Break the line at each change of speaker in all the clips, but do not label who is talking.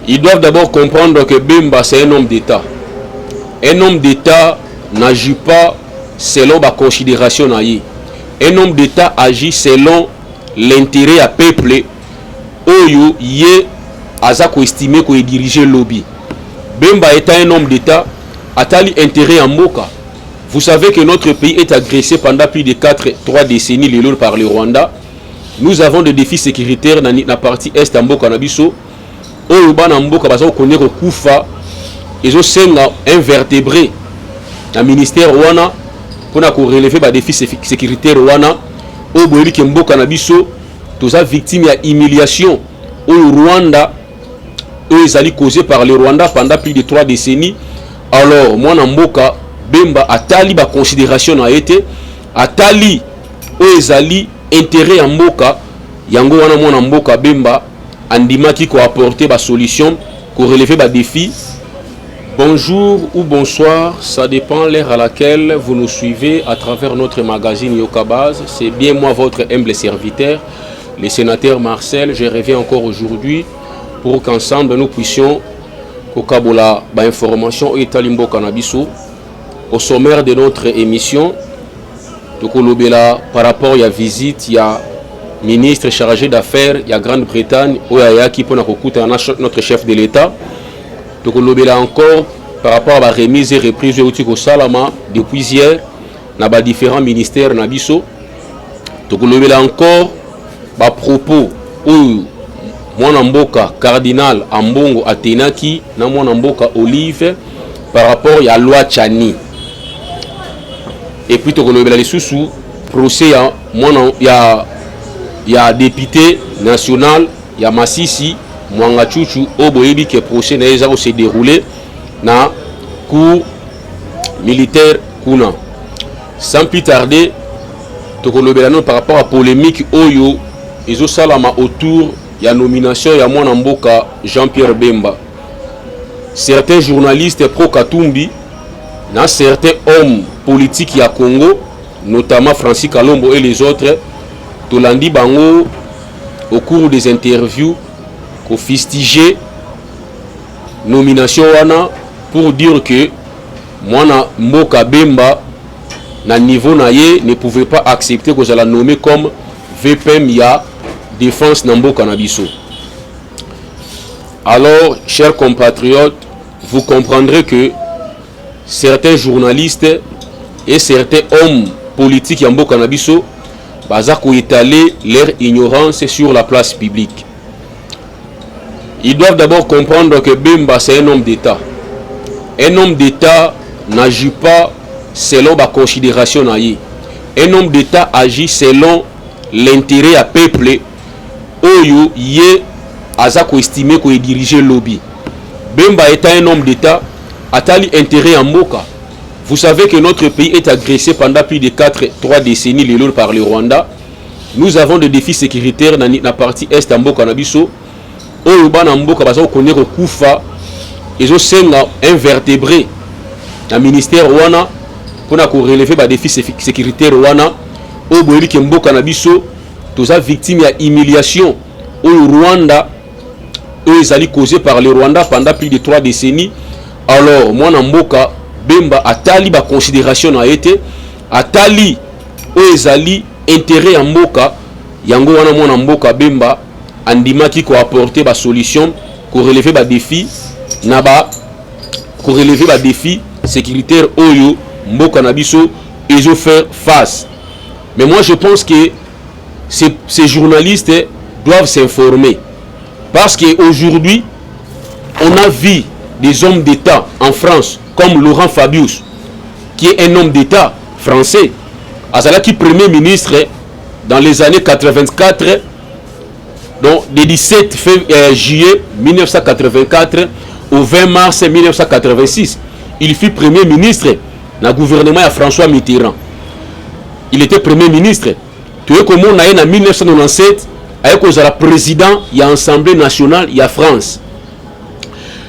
Ils doivent d'abord comprendre que Bemba, c'est un homme d'État. Un homme d'État n'agit pas selon la considération. Un homme d'État agit selon l'intérêt à peuple. Oyo yé azako estimé qu'on diriger le lobby. Bemba étant un homme d'État, a-t-il intérêt en Moka? Vous savez que notre pays est agressé pendant plus de 3 décennies par le Rwanda. Nous avons des défis sécuritaires dans la partie est en Moka Nabiso. Oyoba na Mboka baza connaître Koufa. Ils ont un vertébré dans le ministère Rwanda pour relever les défis sécuritaires Rwanda. Au bout de Mboka Nabiso, tous les victimes de humiliation au Rwanda, eux ils allaient causer par le Rwanda pendant plus de 3 décennies. Alors, moi Mboka Bemba a tali ba considération a été a tali eux ils allaient intérêt en Mboka yango wana moi Mboka Bemba andimaki ko apporter ba solution pour relever ba défis. Bonjour ou bonsoir, ça dépend l'heure à laquelle vous nous suivez à travers notre magazine Yokabaz. C'est bien moi votre humble serviteur, le sénateur Marcel. Je reviens encore aujourd'hui pour qu'ensemble nous puissions kokabola ba information et talimbo kanabiso. Au sommaire de notre émission, tokolobela par rapport à la visite, il y a ministre chargé d'affaires, il y a Grande-Bretagne, qui pour notre chef de l'État. Donc on a encore par rapport à la remise et reprise de Salama depuis hier dans les différents ministères Nabiso. Donc on a encore à propos où Mwanamboka cardinal Ambongo Atenaki na Mwanamboka Olive par rapport à la loi Chani. Et puis on a les sous procès il y a député national, il y a Massisi Mwanga Chuchu Oboyebi que procès n'a se déroulé na cour militaire kuna. Sans plus tarder, par rapport à la polémique Oyo, ils ont salama autour de la nomination de Mwanamboka Jean-Pierre Bemba. Certains journalistes pro-Katumbi, certains hommes politiques à Congo, notamment Francis Kalombo et les autres, Tolandi Bango, au cours des interviews, qu'on fustigé nomination wana pour dire que Mwanamboka Bemba na niveau naye ne pouvait pas accepter que je la nommé comme VPM ya défense Namboka Nabiso. Alors, chers compatriotes, vous comprendrez que certains journalistes et certains hommes politiques Namboka Nabiso bazako étaler leur ignorance sur la place publique. Ils doivent d'abord comprendre que Bemba c'est un homme d'État. Un homme d'État n'agit pas selon la considération. Un homme d'État agit selon l'intérêt à peuple. Oyo yé azako estimé qu'on diriger le lobby. Bemba étant un homme d'État, a-t-il intérêt en Moka? Vous savez que notre pays est agressé pendant plus de 3 décennies par le Rwanda. Nous avons des défis sécuritaires dans la partie est en Mboka Nabiso. Oyoba na Mboka baza connaître Koufa. Ils ont un vertébré dans le ministère Rwanda pour relever les défis sécuritaires Rwanda. Oboyeli ke Mboka Nabiso, tous les victimes de humiliation au Rwanda, eux ils allaient causer par le Rwanda pendant plus de 3 décennies. Alors, moi Mboka Bemba a tali ba considération a été a tali eux allaient intérêt en Mboka yango wana moi Mboka Bemba andimaki ko apporter ba solution pour relever ba défi na ba pour relever ba défi sécuritaire oyo Mboka Nabiso ils ont fait face. Mais moi je pense que ces journalistes doivent s'informer parce qu'aujourd'hui on a vu des hommes d'État en France comme Laurent Fabius qui est un homme d'État français azalaki premier ministre dans les années 84. Donc, du 17 juillet 1984 au 20 mars 1986, il fut premier ministre dans le gouvernement de François Mitterrand. Il était premier ministre. Tu vois comment on a eu en 1997 avec le président de l'Assemblée nationale de France.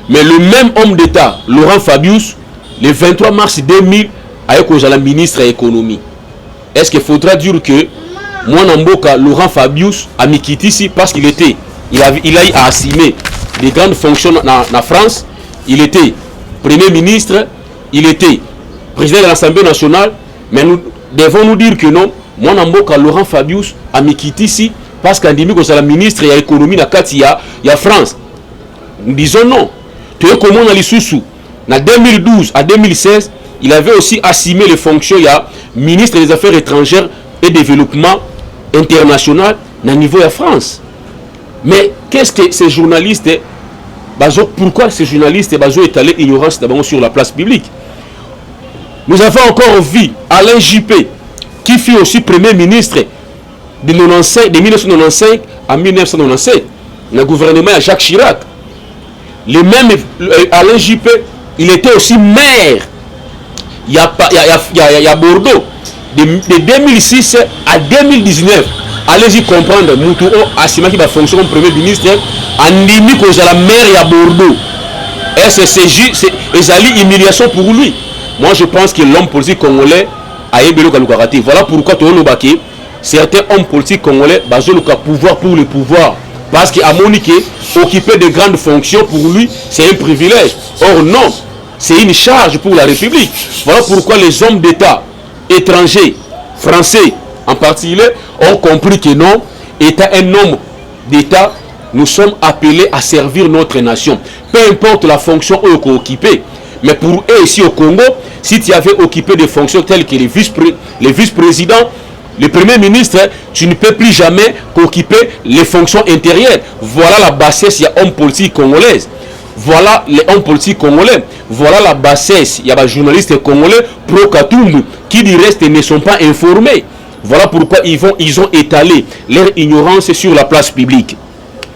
Mais le même homme d'État, Laurent Fabius, le 23 mars 2000, avec le ministre de l'économie. Est-ce qu'il faudra dire que Mwanamboka Laurent Fabius a mis quitté ici parce qu'il a assimé des grandes fonctions en France. Il était Premier ministre, il était président de l'Assemblée nationale, mais nous devons nous dire que non, moi Namboka Laurent Fabius a quitté ici parce qu'en demi que c'est la ministre de l'économie na kati ya France. Nous disons non. Tu es comment on a les sous en 2012 à 2016, il avait aussi assumé les fonctions il y a ministre des Affaires étrangères et développement international au niveau de la France. Mais qu'est-ce que ces journalistes, pourquoi ces journalistes étalé ignorance d'abord sur la place publique? Nous avons encore vu Alain Juppé, qui fut aussi Premier ministre de 1995 à 1997, dans le gouvernement de Jacques Chirac. Le même Alain Juppé, il était aussi maire. Il y a Bordeaux, de 2006 à 2019. Allez-y comprendre, Moutouo Assima qui va fonctionner comme Premier ministre, en limite que la maire à Bordeaux. Et c'est une humiliation pour lui. Moi je pense que l'homme politique congolais a ébélé le karaté. Voilà pourquoi tu as certains hommes politiques congolais ont le pouvoir pour le pouvoir. Parce qu'à Monique, occuper de grandes fonctions pour lui, c'est un privilège. Or non, c'est une charge pour la République. Voilà pourquoi les hommes d'État étrangers, français en particulier, ont compris que non, étant un homme d'État, nous sommes appelés à servir notre nation. Peu importe la fonction qu'on occupait. Mais pour eux ici au Congo, si tu avais occupé des fonctions telles que les vice-présidents, le Premier ministre, tu ne peux plus jamais occuper les fonctions intérieures. Voilà la bassesse, il y a hommes politiques congolaises. Voilà les hommes politiques congolais. Voilà la bassesse, il y a des journalistes congolais pro-Katumbu qui du reste ne sont pas informés. Voilà pourquoi ils ont étalé leur ignorance sur la place publique.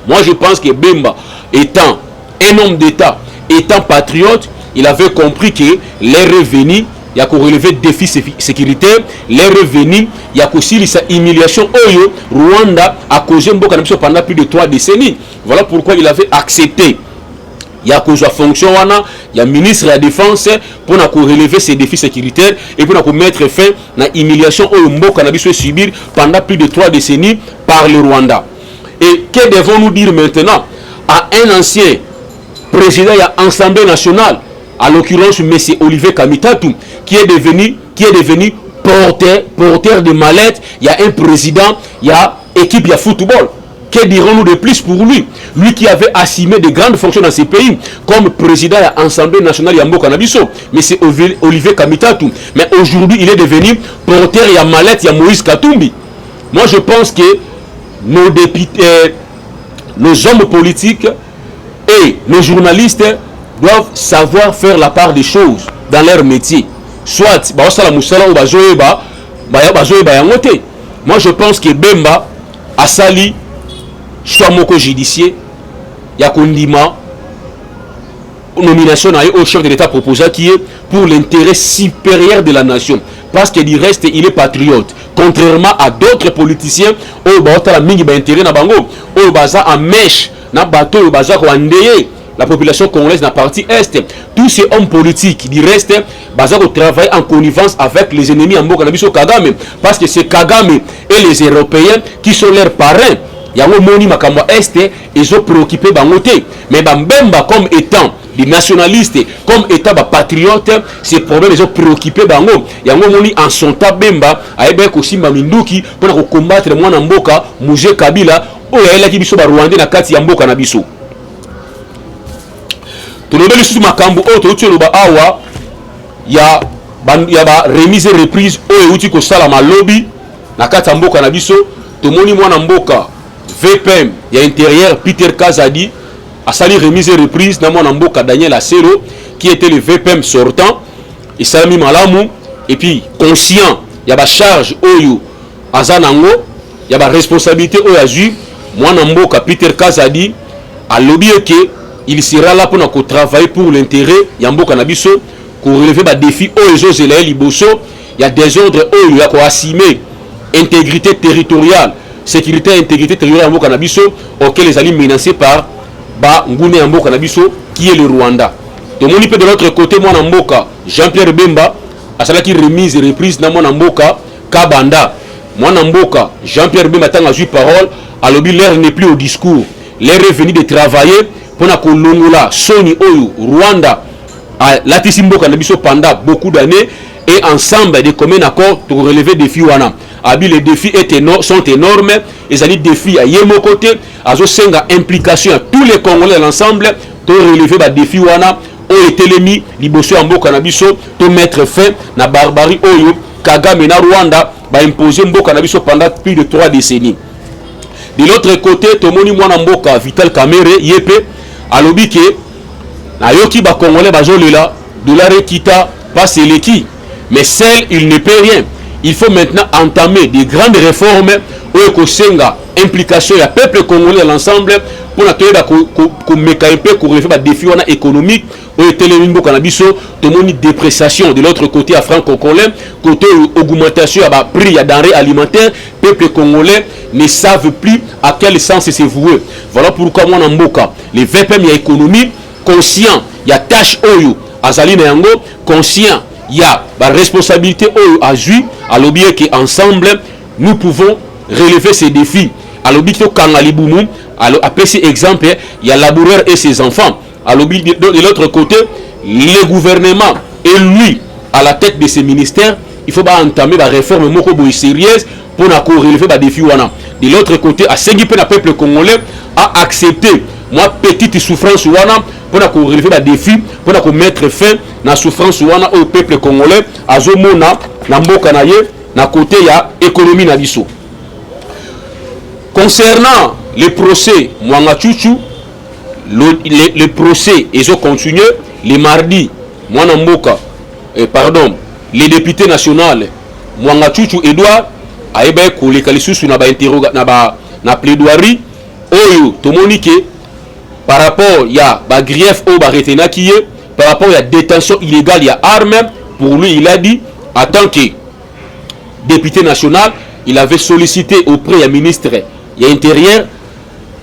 Moi je pense que Bemba, étant un homme d'État, étant patriote, il avait compris que les revenus, il y a qu'à relever défis sécuritaires, les revenus, il y a aussi sa humiliation. Oyo, Rwanda a causé pendant plus de 3 décennies. Voilà pourquoi il avait accepté. Il y a cause de fonction, il y a ministre de la Défense pour relever ces défis sécuritaires et pour mettre fin à l'humiliation qu'on a subir pendant plus de 3 décennies par le Rwanda. Et que devons-nous dire maintenant à un ancien président de l'Assemblée nationale, à l'occurrence M. Olivier Kamitatou, qui est devenu porteur de mallette? Il y a un président, il y a équipe, il y a football. Que dirons-nous de plus pour lui? Lui qui avait assumé de grandes fonctions dans ces pays, comme président de l'Assemblée nationale Yambo Kanabiso, M. Olivier Kamitatou. Mais aujourd'hui, il est devenu porteur, il y a mallette, il y a Moïse Katumbi. Moi, je pense que nos députés, nos hommes politiques et nos journalistes doivent savoir faire la part des choses dans leur métier. Soit, moi je pense que Bemba a sali soit moko judiciaire, ya kondima nomination au chef de l'État proposé qui est pour l'intérêt supérieur de la nation. Parce que du reste, il est patriote. Contrairement à d'autres politiciens, au Baotala Mingi Intérêt na bango, au Baza en mèche, na bateau, au Baza Rwandais. La population congolaise dans la partie Est, tous ces hommes politiques du reste, ils travaillent en connivence avec les ennemis en Mokanabiso Kagame. Parce que c'est Kagame et les Européens qui sont leurs parrains. Il y a un moni Makamba Est, ils ont préoccupé Bangote. Mais Bambemba, comme étant des nationalistes, comme étant des patriotes, ces problèmes, ils ont préoccupé Bango. Il y a un moni en son temps Bemba, avec aussi Maminduki, pour combattre Mwana Mboka, Mouzé Kabila, ou il y a qui biso Rwandais na kati ya Mboka na biso. Tolobeli sous makambo auto tsholoba awa ya ba remise reprise o euti ko sala malobi na kati mboka na biso tomoni mwana mboka VPM ya intérieur Peter Kazadi a sali remise reprise na mwana mboka Daniel Asero qui était le VPM sortant et salami malamu et puis conscient ya ba charge oyo azanango ya ba responsabilité oyo azu mwana mboka Peter Kazadi a lobby que il sera là pour nous travailler pour l'intérêt Yambo Kanabiso, pour relever des défis il y a des ordres il y a assumer intégrité territoriale, sécurité et intégrité territoriale Yambo Kanabiso, auquel les alliés menacés par Ngune Yambo Kanabiso, qui est le Rwanda. Donc, on peut de l'autre côté, mon Mboka, Jean-Pierre Bemba, à cela qui remise et reprise dans mon Mboka, Kabanda. Mon Mboka, Jean-Pierre Bemba, tant à parole, à l'objet, l'air n'est plus au discours. L'air est venu de travailler pona kolongola soni oyo Rwanda a latisi mboka na biso pendant beaucoup d'années, et ensemble de commun accord pour relever des défis wana. Abi les défis sont énormes, les alliés défis à yemo côté, azo senga implication à tous les Congolais l'ensemble pour relever des défis wana o etelemi liboso ya mboka na biso to mettre fin na barbarie oyo Kagame na Rwanda ba imposer mboka na biso pendant plus de 3 décennies. De l'autre côté, tomoni mwana mboka Vital Kamerhe yepe alobi ke na yoki ba Congolais bazolela dollar kita passe leki, mais seul il ne peut rien. Il faut maintenant entamer des grandes réformes où kosenga implication ya peuple congolais l'ensemble pour na ko meka un peu ko refaire ba défi wana économique où telemimbo kanabiso tomoni dépréciation de l'autre côté à franco-congolais, côté augmentation ya ba prix ya denrées alimentaires, peuple congolais ne savent plus à quel sens se vouer. Voilà pourquoi moi na mboka les VPM ya économie conscient ya tâche oyo azali na yango, conscient il y a la responsabilité à jouer à l'objet qu'ensemble nous pouvons relever ces défis. À l'objet que Kangaliboumou, après ces exemples, il y a laboureur et ses enfants. À l'objet de l'autre côté, le gouvernement et lui à la tête de ces ministères, il faut pas entamer la réforme sérieuse pour relever les défis. De l'autre côté, à Sengipe, le peuple congolais a accepté moi petite souffrance pour relever les défis, pour mettre fin à la souffrance au peuple congolais, à Zomona, na mboka na ye, na côté ya économie na biso. Concernant les procès Mwanga Chuchu, les procès ils ont continué les mardis mwana mboka les députés nationaux Mwanga Chuchu Edouard aeba koleka lisusu na ba interroga na plaidoirie oyo tomoni ke par rapport ya ba grief au ba retenaki ye par rapport à la détention illégale ya armes. Pour lui il a dit en tant que député national il avait sollicité auprès du ministre de l'Intérieur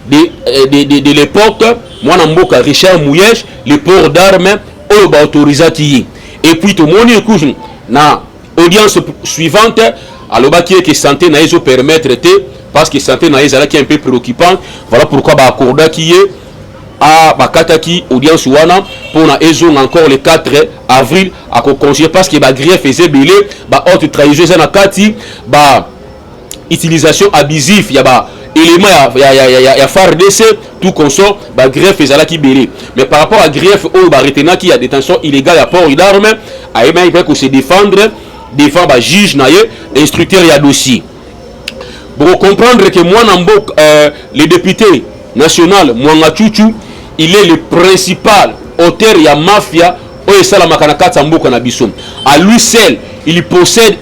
de l'époque mwana mboka Richard Mouyej le port d'armes oyo ba autorisé qui et puis tout moni ekuju na audience suivante alobaki que santé na ezo permettre parce que santé na ezala qui est un peu préoccupant. Voilà pourquoi ba accorda qui est à bakataki audience wana pour na ezo encore le 4 avril à conseiller parce que ba grief faisait belé ba haute trahison na kati ba utilisation abusive ya ba élément ya FARDC tout consort ba grief ezala ki belé. Mais par rapport à grief au ba retena qui a détention illégale à port d'armes a il faut se défendre devant ba juge na ye instructeur ya dossier. Pour comprendre que moi Nambok le député national Mwanga Chuchu il est le principal auteur ya mafia oyo esalamaka na kati ya mboka na biso. À lui seul il possède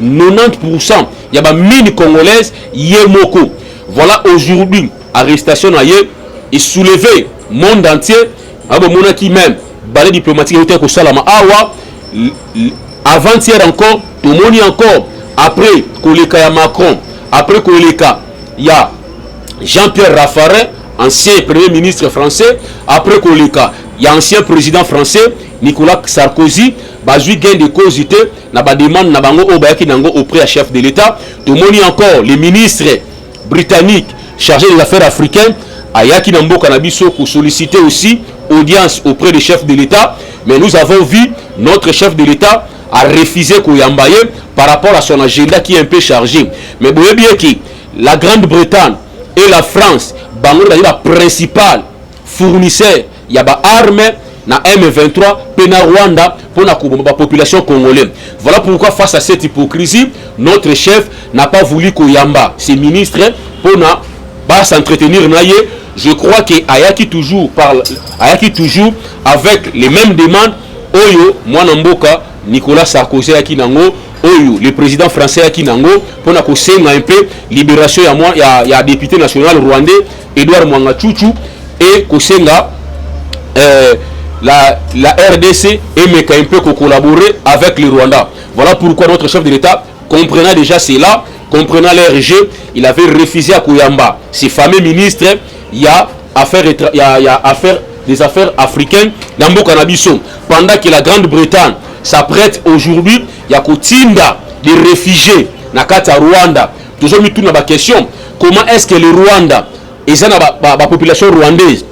90% ya ba mine congolaise yemoko. Voilà aujourd'hui arrestation na ye et soulevé monde entier abo monaki même balai diplomatique yote ko salama awa avant-hier encore tout le monde encore après koleka ya Macron après koleka ya Jean-Pierre Raffarin ancien premier ministre français après koleka ya ancien président français Nicolas Sarkozy bazui gain de causité na ba demande na bango obayaki nango auprès du chef de l'État. Tout le monde encore les ministres britanniques chargés des affaires africaines ayaki na mboka na biso pour solliciter aussi audience auprès du chef de l'État, mais nous avons vu notre chef de l'État a refusé Koyambaye par rapport à son agenda qui est un peu chargé. Mais vous voyez bien que la Grande-Bretagne et la France, la principale fournisseur, il y a des armes na M23 pena Rwanda pour la population congolaise. Voilà pourquoi face à cette hypocrisie, notre chef n'a pas voulu Koyamba, ses ministres, pour s'entretenir. Je crois que Ayaki toujours parle, Ayaki toujours avec les mêmes demandes. Oyo Mwanamboka Nicolas Sarkozy Ayaki nango, Oyo le président français Ayaki nango pour na kosenga un peu libération ya moi ya député national rwandais Edouard Mwanga Chuchu et kosenga la RDC aime un peu collaborer avec le Rwanda. Voilà pourquoi notre chef de l'État, comprenant déjà cela, comprenant l'RG, il avait refusé à Koyamba. Ces fameux ministres, il y a des affaires africaines dans le Canabisson. Pendant que la Grande-Bretagne s'apprête aujourd'hui, il y a Kotinda des réfugiés dans Rwanda. Toujours mis tout dans la question, comment est-ce que le Rwanda et ça la population rwandaise.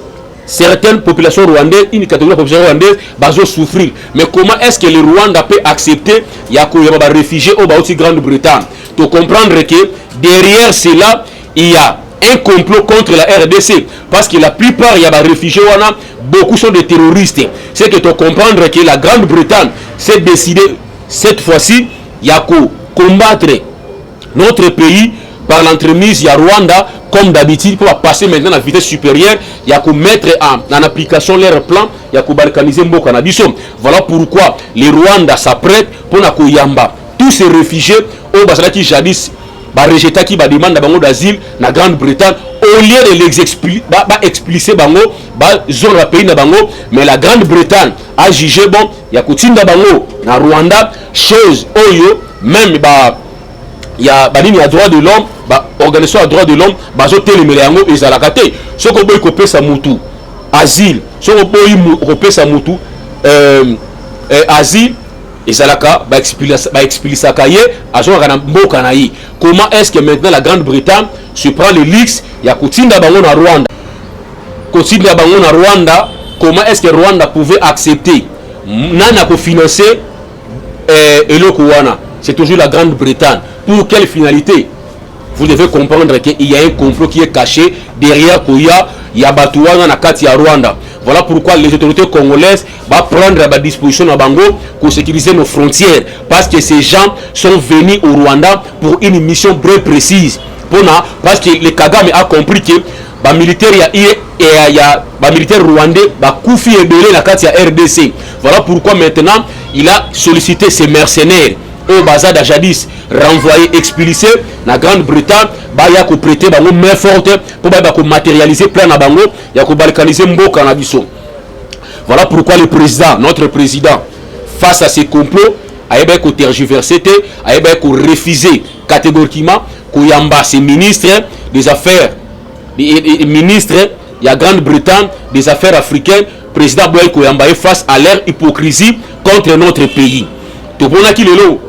Certaines populations rwandaises, une catégorie de population rwandaise, va souffrir. Mais comment est-ce que le Rwanda peut accepter il y a des réfugiés au Grande-Bretagne? Tu comprendre que derrière cela, il y a un complot contre la RDC. Parce que la plupart, il y a des réfugiés, beaucoup sont des terroristes. C'est que tu comprendre que la Grande-Bretagne s'est décidé cette fois-ci, il y a qu'à combattre notre pays par l'entremise, il y a Rwanda, comme d'habitude, pour passer maintenant à la vitesse supérieure, il y a qu'à mettre en application leur plan, il y a qu'à balkaniser Mboka na biso. Voilà pourquoi les Rwanda s'apprêtent pour na koyamba. Tous ces réfugiés, au Basala qui jadis, rejeté qui demande d'asile na Grande-Bretagne, au lieu de l'expliquer, zone la pays na bango, mais la Grande-Bretagne a jugé bon, il y a qu'à bango na Rwanda, chose oyo, même il y a droit de l'homme, organisation à droit de l'homme, ils ont la gâté. Ce qu'on peut couper sa moutou, asile, ce qu'on peut couper sa moutou, asile, ils ont la expliquer ça cahier, comment est-ce que maintenant la Grande-Bretagne se prend le luxe, il y a Koutinda Bango na Rwanda. Koutinda Bango na Rwanda, comment est-ce que Rwanda pouvait accepter, nana pour financer Elokouana? C'est toujours la Grande-Bretagne. Pour quelle finalité? Vous devez comprendre qu'il y a un complot qui est caché derrière Koya, il y a Batouana na Kati ya Rwanda. Voilà pourquoi les autorités congolaises vont prendre la disposition à Bango pour sécuriser nos frontières. Parce que ces gens sont venus au Rwanda pour une mission très précise. Parce que le Kagame a compris que les militaires rwandais Koufi et Belé na Kati ya RDC. Voilà pourquoi maintenant il a sollicité ces mercenaires au bazar jadis renvoyé expulsé na Grande-Bretagne ya ko prêter bango main forte pour ko matérialiser plan na bango ya ko balkaniser Mboka na biso. Voilà pourquoi le président, notre président, face à ces complots, a ko tergiverser, a ko refuser catégoriquement ko yamba ses ministres des affaires ministres ya Grande-Bretagne des affaires africaines, président Boy ko yamba face à leur hypocrisie contre notre pays. To bona ki lelo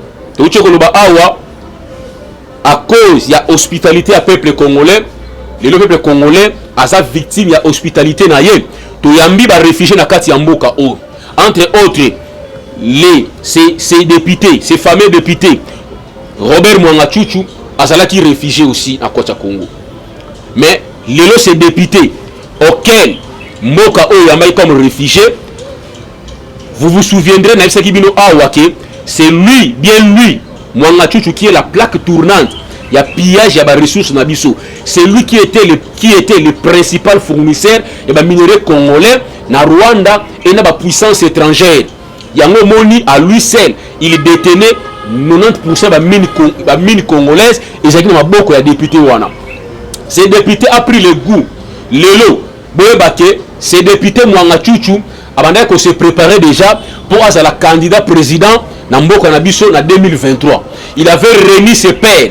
à cause il y a hospitalité à peuple congolais, le peuple congolais a sa victime, il y a hospitalité na ye to yambi ba réfugiés na kati ya mboka o, entre autres ces députés, ces fameux députés Robert Mwangachuchu azala qui réfugié aussi à Kota Congo. Mais lelo ces députés auxquels mboka o yambi comme réfugié, vous vous souviendrez na ce qui bino awake, c'est lui, bien lui, Mwangachuchu, qui est la plaque tournante. Il y a pillage, il y a des ressources na biso. C'est lui qui était le principal fournisseur de minerais congolais na Rwanda et na puissance étrangère. Yango Moni à lui seul, il détenait 90% de mine congolaise et j'ai dit beaucoup de députés wana. Ces députés a pris le goût. Lelo, boyebake, ces députés Mwangachuchu abandonné qu'on se préparait déjà pour être la candidat président na Mboka na biso na 2023. Il avait réuni ses pairs,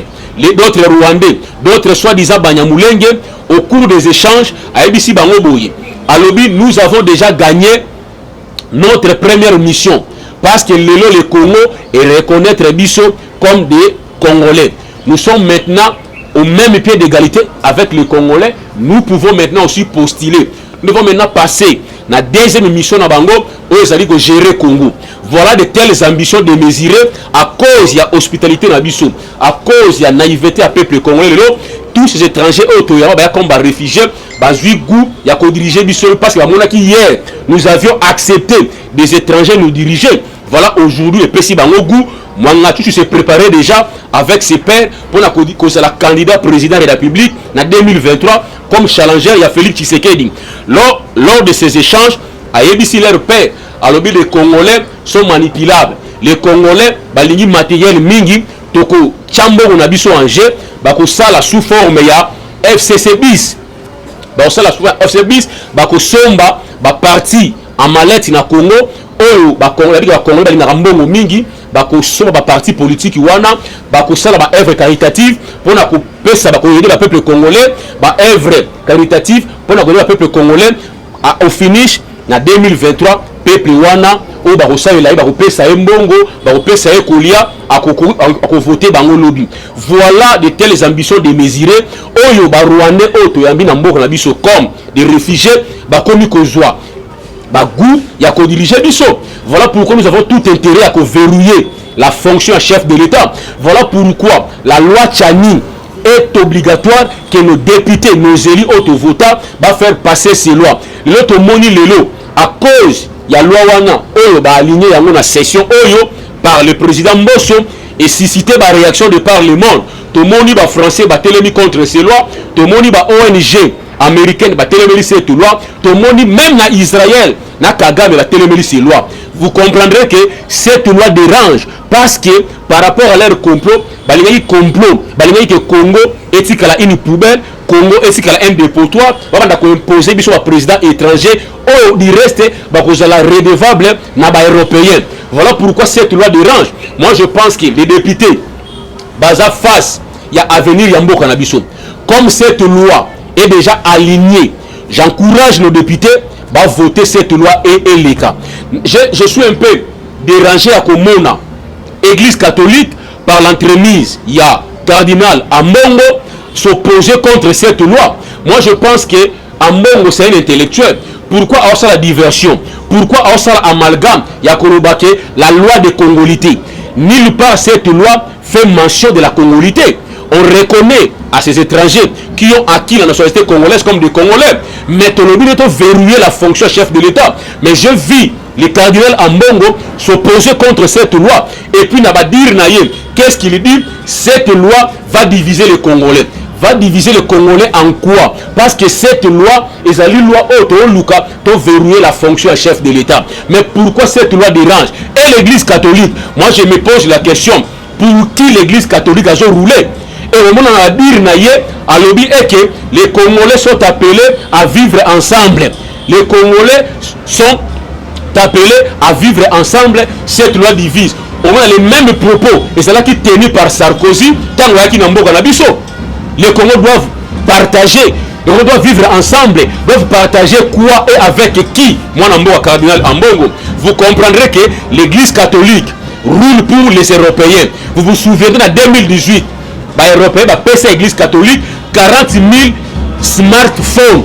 d'autres Rwandais, d'autres soi-disant Banyamulenge au cours des échanges à Ebisi Bango Boye. À Lobi, nous avons déjà gagné notre première mission parce que le Congo est reconnaître biso comme des Congolais. Nous sommes maintenant au même pied d'égalité avec les Congolais. Nous pouvons maintenant aussi postuler. Nous devons maintenant passer la deuxième mission à Bango où ils allaient gérer Congo. Voilà de telles ambitions de mesurer à cause de l'hospitalité na biso, à cause de la naïveté à peuple congolais. Tous ces étrangers comme réfugiés, goût il y a diriger biso parce que hier nous avions accepté des étrangers nous diriger. Voilà aujourd'hui et Pessi Bango goût Mwangachuchu s'est préparé déjà avec ses pairs pour la candidat président de la République en 2023 comme challenger. Il y a Félix Tshisekedi. Lors de ces échanges, à Yebisi leur père, alors les Congolais sont manipulables. Les Congolais, balingi matériel mingi, toko chambo on a biso en jeu, bako sala sous forme ya FCC bis. Bako sala sous FCC bis, bako somba ba parti en mallette na Congo, oyo ba Congolais balinga rambongo mingi. Bakosoma ba parti politique wana bakosala ba œuvre caritative pour na kopesa bakoyede ba peuple congolais ba œuvre caritative pour na koyede ba peuple congolais au finish na 2023 peuple wana oyo bakosalela ye bakopesa ye mbongo bakopesa ye kolia akovote bango lobi. Voilà de telles ambitions démesurées oyo barwandais oyo toyambi na mboka na biso comme des réfugiés bakomi kozwa bagou ya kodiriger biso. Voilà pourquoi nous avons tout intérêt à verrouiller la fonction à chef de l'État. Voilà pourquoi la loi Tchani est obligatoire que nos députés, nos élus auto-votants va faire passer ces lois. L'autre moni lelo à cause il y a loi wana oyo ba aligné yango na session oyo par le président Mbosso et suscité ba réaction de par le monde. Tout moni ba français ba télémi contre ces lois, tout moni ba ONG américaine ba télémi cette loi, tout moni même na Israël na Kagame ba télémi ces lois. Vous comprendrez que cette loi dérange parce que par rapport à leur complot, balingi complot, balingi que Congo est une poubelle, Congo est un dépotoir, on va imposer biso au président étranger ou du reste ba kozala redevable na ba européen. Voilà pourquoi cette loi dérange. Moi je pense que les députés baza face il y a avenir ya mboka na biso. Comme cette loi est déjà alignée, j'encourage nos députés à voter cette loi et les cas. Je suis un peu dérangé à Komona, Église catholique, par l'entremise, il y a cardinal Ambongo s'opposer contre cette loi. Moi je pense que Ambongo c'est un intellectuel. Pourquoi avoir ça la diversion? Pourquoi avoir ça l'amalgame? Il y a la loi de congolité. Nulle part cette loi fait mention de la congolité. On reconnaît à ces étrangers qui ont acquis la nationalité congolaise comme des Congolais. Mais ton objet est de verrouiller la fonction chef de l'État. Mais je vis le cardinal Ambongo s'opposer contre cette loi. Et puis, Nabadir Naye, qu'est-ce qu'il dit? Cette loi va diviser les Congolais. Va diviser les Congolais en quoi? Parce que cette loi est une loi autre, pour verrouiller la fonction chef de l'État. Mais pourquoi cette loi dérange? Et l'Église catholique, moi je me pose la question, pour qui l'Église catholique a roulé? Et au moment où on a dit à l'objet est que les Congolais sont appelés à vivre ensemble. Les Congolais sont appelés à vivre ensemble. Cette loi divise. On a les mêmes propos. Et c'est là qui est tenu par Sarkozy. Tant qu'il y a les Congolais doivent partager. Les Congolais doivent vivre ensemble. Doivent partager quoi et avec qui? Moi, Namboa cardinal Ambongo. Vous comprendrez que l'Église catholique roule pour les Européens. Vous vous souvenez en 2018. Les Européens ont l'église catholique 40 000 smartphones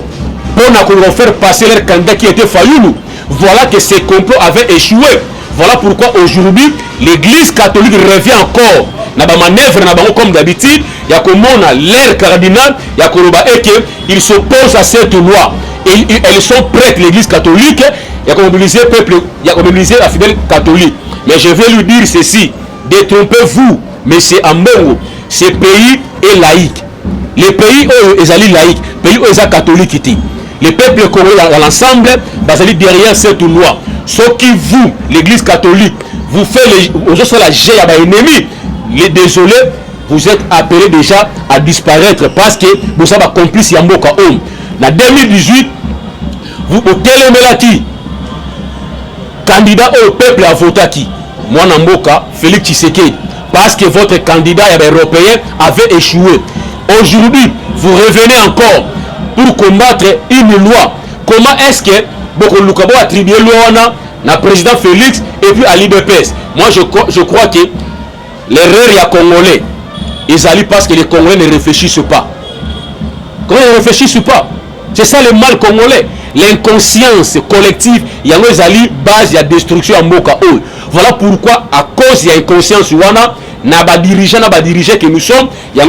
pour faire passer leur candidat qui était Fayoulou. Voilà que ces complots avaient échoué. Voilà pourquoi aujourd'hui l'église catholique revient encore dans la manœuvre comme d'habitude. Il y a comme l'air cardinal, il y a qu'ils s'opposent à cette loi. Elles sont prêtes, l'église catholique, il y a mobilisé le peuple, il y a mobilisé la fidèle catholique. Mais je vais lui dire ceci, détrompez-vous, monsieur Ambongo. Ce pays est laïque. Les pays où ils sont laïcs, pays où ils sont catholiques, les peuples congolais dans l'ensemble, basés derrière cette loi. Ce qui vous, l'église catholique, vous fait la jet à l'ennemi, les désolés, vous êtes appelés déjà à disparaître parce que vous avez complice Yamboka Homme. En 2018, vous au télémelati, candidat au peuple a voté qui? Moi, Namboka, Félix Tshisekedi. Parce que votre candidat européen avait échoué. Aujourd'hui, vous revenez encore pour combattre une loi. Comment est-ce que Boko Lukabo a attribué loi na président Félix et puis à l'IBPS? Moi, je crois que l'erreur est congolais. Ils allaient parce que les Congolais ne réfléchissent pas. Comment ils ne réfléchissent pas? C'est ça le mal congolais. L'inconscience collective, il y a une base de destruction en Moka. Voilà pourquoi, à cause de l'inconscience, il y a des dirigeants que nous sommes, il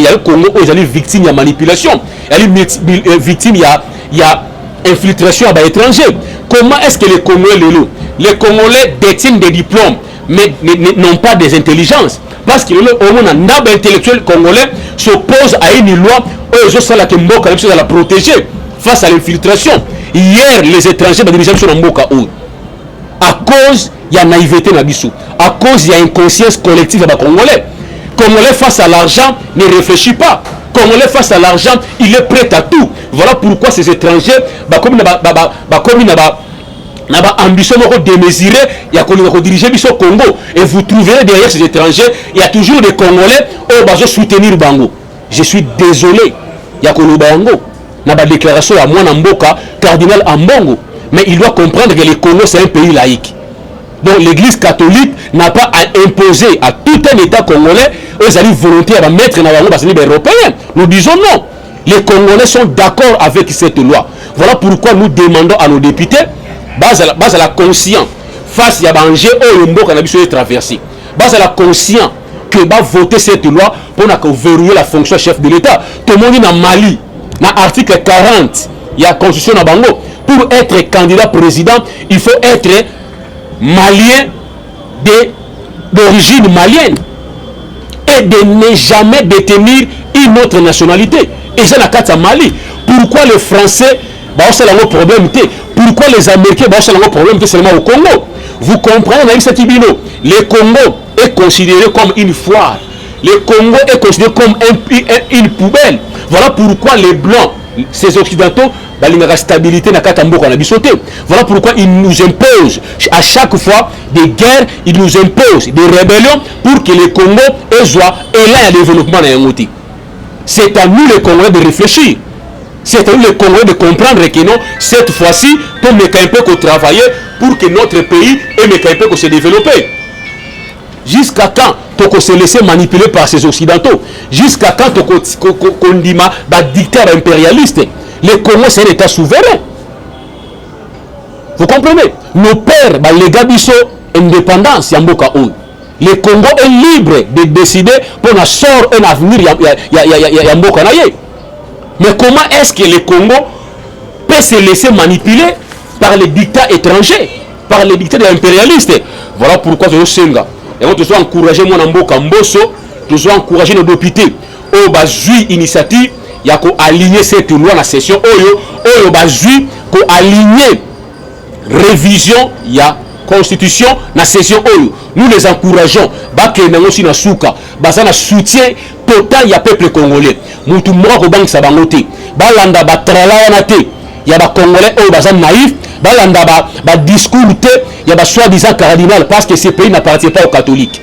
y a le Congo, il y a des victimes de manipulation, il y a des victimes, il y a infiltration à l'étranger. Comment est-ce que les Congolais détiennent des diplômes, mais n'ont pas des intelligences? Parce que les intellectuels congolais s'opposent à une loi où ils ont la protéger face à l'infiltration. Hier, les étrangers ont dirigé sur Mboka à cause il y a naïveté na biso, à cause il y a inconscience collective à Congolais. Congolais face à l'argent ne réfléchit pas. Congolais face à l'argent, il est prêt à tout. Voilà pourquoi ces étrangers comme ambition démesurée, il y a qu'on diriger biso Congo et vous trouverez derrière ces étrangers, il y a toujours des Congolais qui vont soutenir Bango. Je suis désolé, il y a qu'on Bango. Na ba déclaration à moi Namboka cardinal Ambongo. Mais il doit comprendre que le Congo, c'est un pays laïque. Donc l'église catholique n'a pas à imposer à tout un État congolais aux alliés volontaires à mettre dans la roue européenne. Nous disons non. Les Congolais sont d'accord avec cette loi. Voilà pourquoi nous demandons à nos députés, base à la conscience, face à l'enjeu où le Mboka n'a pas traversé, base à la conscience que va voter cette loi pour verrouiller la fonction chef de l'État. Tout le monde est dans Mali, dans l'article 40, il y a la constitution à Bango. Pour être candidat président, il faut être malien d'origine malienne et de ne jamais détenir une autre nationalité. Et ça, la Mali. Pourquoi les Français ont un problème? Pourquoi les Américains ont un problème seulement au Congo? Vous comprenez, le Congo est considéré comme une foire. Le Congo est considéré comme une poubelle. Voilà pourquoi les Blancs, ces Occidentaux, la stabilité n'a qu'à sauté. Voilà pourquoi ils nous imposent à chaque fois des guerres, ils nous imposent des rébellions pour que le Congo soit élan à développement. C'est à nous les Congolais de réfléchir. C'est à nous les Congolais de comprendre que non, cette fois-ci, tout ne peut que travailler pour que notre pays ne peut que se développer. Jusqu'à quand on se laisser manipuler par ces Occidentaux? Jusqu'à quand on dit dictateur impérialiste? Le Congo, c'est un État souverain. Vous comprenez? Nos pères, les Gabiso, indépendance, Yamboka Ou. Le Congo est libre de décider pour un sort, un avenir, Yamboka Naye. Mais comment est-ce que le Congo peut se laisser manipuler par les dictats étrangers, par les dictats impérialistes? Voilà pourquoi je suis et on doit encourager mon Mboka Mboso, nous doit encourager nos députés au bazui initiative, il y a qu'à aligner cette loi dans la session au bazui, qu'à aligner révision, il y a constitution dans la session oyo. Nous les encourageons, que nous aussi na souka, basana soutien total il y a peuple congolais. Mutu mwa ko bank sa bangote. Balanda ba trala na te. Il y a ba congolais oyo bazan naïf, balanda ba discours te, il y a ba soi-disant cardinal parce que ce pays n'appartient pas aux catholiques.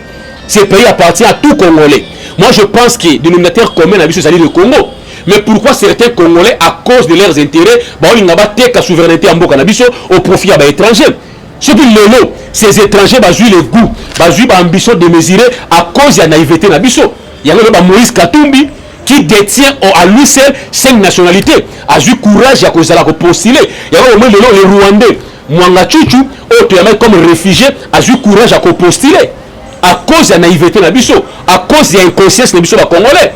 Ce pays appartient à tout Congolais. Moi je pense que dénominateur commun a vu ce le Congo. Mais pourquoi certains Congolais, à cause de leurs intérêts, ils n'ont pas la souveraineté en Mboka Nabiso au profit des étrangers? Ce qui est ces étrangers ont eu le goût, ont eu l'ambition de mesurer à cause de la naïveté Nabiso. Il y a Moïse Katumbi qui détient à lui seul 5 nationalités, a eu courage à cause de la postuler. Il y a les Rwandais, Mwanga Chuchu, comme réfugiés, a eu courage à postuler. À cause de la naïveté Nabiso, à cause de l'inconscience Nabiso Congolais.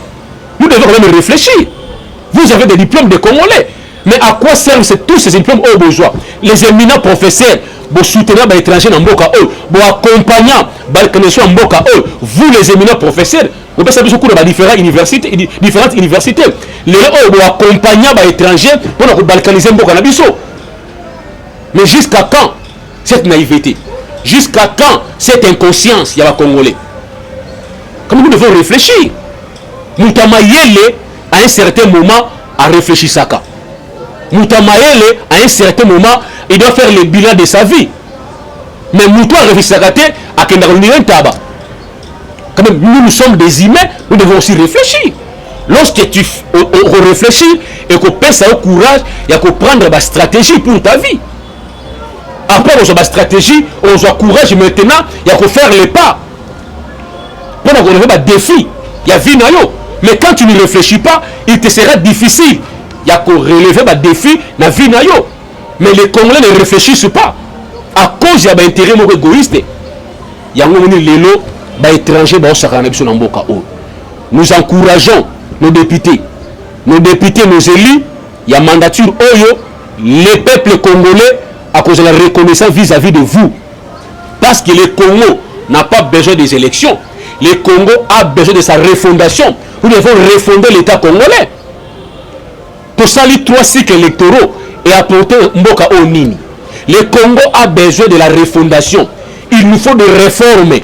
Nous devons quand même réfléchir. Vous avez des diplômes de Congolais. Mais à quoi servent tous ces diplômes aux besoins? Les éminents professeurs, vous soutenez les étrangers dans Mboka, vous accompagnez les connaissances en Mboka, vous les éminents professeurs, vous avez beaucoup de différentes universités. Les vous accompagnez les étrangers pour balkaniser Mboka Nabiso. Mais jusqu'à quand cette naïveté? Jusqu'à quand cette inconscience? Il y a les Congolais. Comme nous devons réfléchir. Moutamayele à un certain moment à réfléchir ça. Moutamayele à un certain moment il doit faire le bilan de sa vie. Mais Moutou a réfléchi à Kendaronien Taba. Quand même, nous sommes des humains, nous devons aussi réfléchir. Lorsque tu réfléchis et que tu penses au courage, il y a que prendre la stratégie pour ta vie. Après, on a la stratégie, on a le courage maintenant, il y a que faire les pas. Pour relever des défis, il y a vie. Mais quand tu ne réfléchis pas, il te sera difficile. Il y a que relever des défis dans la vie. Mais les Congolais ne réfléchissent pas. À cause de l'intérêt égoïste, il y a des étrangers qui sont Mboka. Nous encourageons nos députés, nos élus, il y a mandature les peuples congolais à cause de la reconnaissance vis-à-vis de vous. Parce que le Congo n'a pas besoin des élections. Le Congo a besoin de sa refondation. Nous devons refonder l'État congolais. Pour ça, les 3 cycles électoraux et apporter Mboka au Nini. Le Congo a besoin de la refondation. Il nous faut des réformes.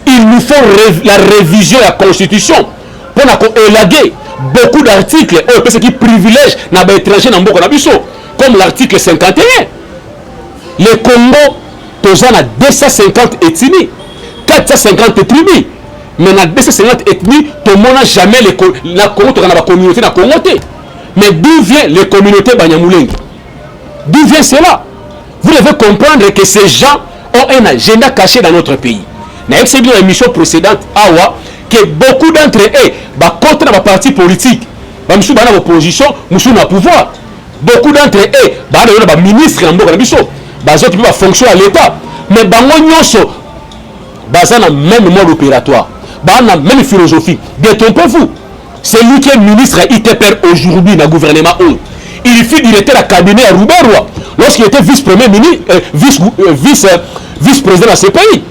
Il nous faut la révision de la Constitution pour élaguer beaucoup d'articles qui privilègent les étrangers dans Mboka Nabiso, comme l'article 51. Le Congo, il y a 250 ethnies, 450 tribus. Mais dans 250 ethnies, tout le monde n'a jamais la communauté dans Congo. Mais d'où vient les communautés Banyamulenge? D'où vient cela? Vous devez comprendre que ces gens ont un agenda caché dans notre pays. Dans l'émission précédente, que beaucoup d'entre eux contre les partis politiques. Ils sont dans l'opposition, ils sont dans le pouvoir. Beaucoup d'entre eux, les ministres, ils peuvent fonctionner à l'État. Mais ils ont le même mode opératoire, la même philosophie. Détrompez-vous. C'est lui qui est ministre ITPR aujourd'hui dans le gouvernement. Il fut directeur de cabinet à Roubaroua lorsqu'il était vice-premier ministre, vice-président de ce pays.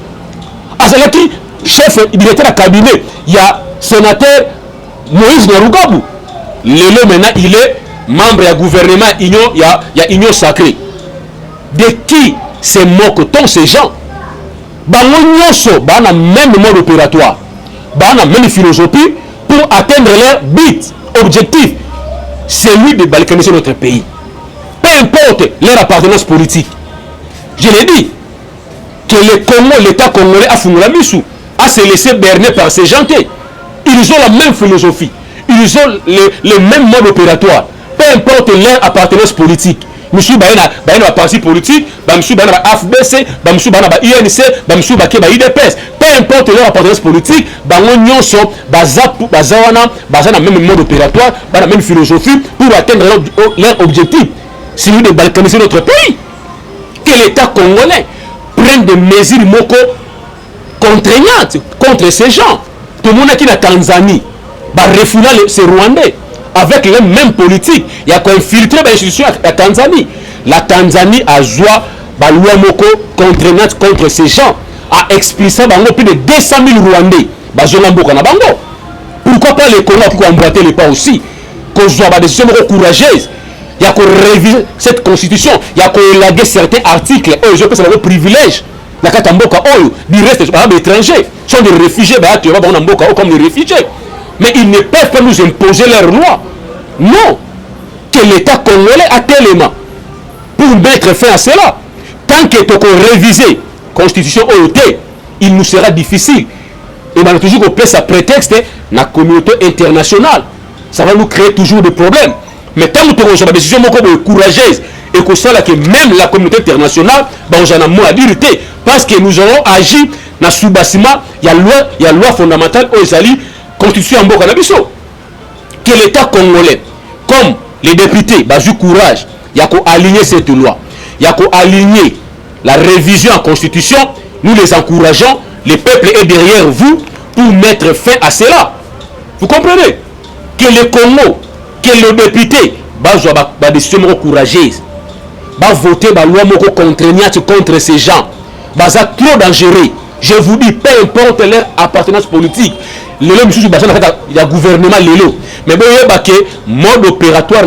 Azalaki, chef directeur de cabinet, il y a sénateur Moïse Narugabu. Lelo maintenant, il est membre du gouvernement, il y a Union Sacrée. De qui se moque-t-on ces gens? Ils ont le même mode opératoire, la même philosophie pour atteindre leur but, objectif. C'est lui de balkaniser notre pays. Peu importe leur appartenance politique. Je l'ai dit, que le Congo, l'État congolais a se laissé berner par ces gens. Ils ont la même philosophie. Ils ont le même mode opératoire. Peu importe leur appartenance politique. Monsieur Bayana parti politique, monsieur Bayana AFBC, monsieur Bayana INC, monsieur Bayana IDPS. Peu importe leur appartenance politique, ils sont dans le même mode opératoire, dans la même philosophie pour atteindre leur objectif. C'est lui de balkaniser notre pays. Que l'État congolais prenne des mesures contraignantes contre ces gens. Tout le monde qui est en Tanzanie, refouler ces Rwandais. Avec les mêmes politiques, il y a infiltré l'institution à Tanzanie. La Tanzanie a joué la loi moko contraignante contre ces gens, a expulsé plus de 200 000 Rwandais. Pourquoi pas les Congolais qui ont emboîté les pas aussi? Qu'on soit des décisions courageuses. Il y a qu'on réviser cette constitution, il y a qu'on élaguer certains articles. Je pense que c'est un privilège. La Katamboka, du reste des étrangers, sont des réfugiés, comme des réfugiés. Mais ils ne peuvent pas nous imposer leurs lois. Non. Que l'État congolais a tellement pour mettre fin à cela. Tant que tu as révisé la constitution OOT, il nous sera difficile. Et on a toujours qu'on ça prétexte la communauté internationale. Ça va nous créer toujours des problèmes. Mais tant que tu as des décisions courageuses et que ça, que même la communauté internationale, on a moins à dire. Parce que nous aurons agi dans ce bâtiment, il y a loi fondamentale aux alliés. Constitution en Bokanabiso. Que l'État congolais, comme les députés, du courage, il y a qu'à aligner cette loi. Il y a qu'à aligner la révision en constitution. Nous les encourageons. Le peuple est derrière vous pour mettre fin à cela. Vous comprenez? Que le Congo, que le député, des décisions courageuses, voter la loi contraignante contre ces gens. C'est trop dangereux. Je vous dis, peu importe leur appartenance politique. Il y a gouvernement Lelo. Mais bon, il y a mode opératoire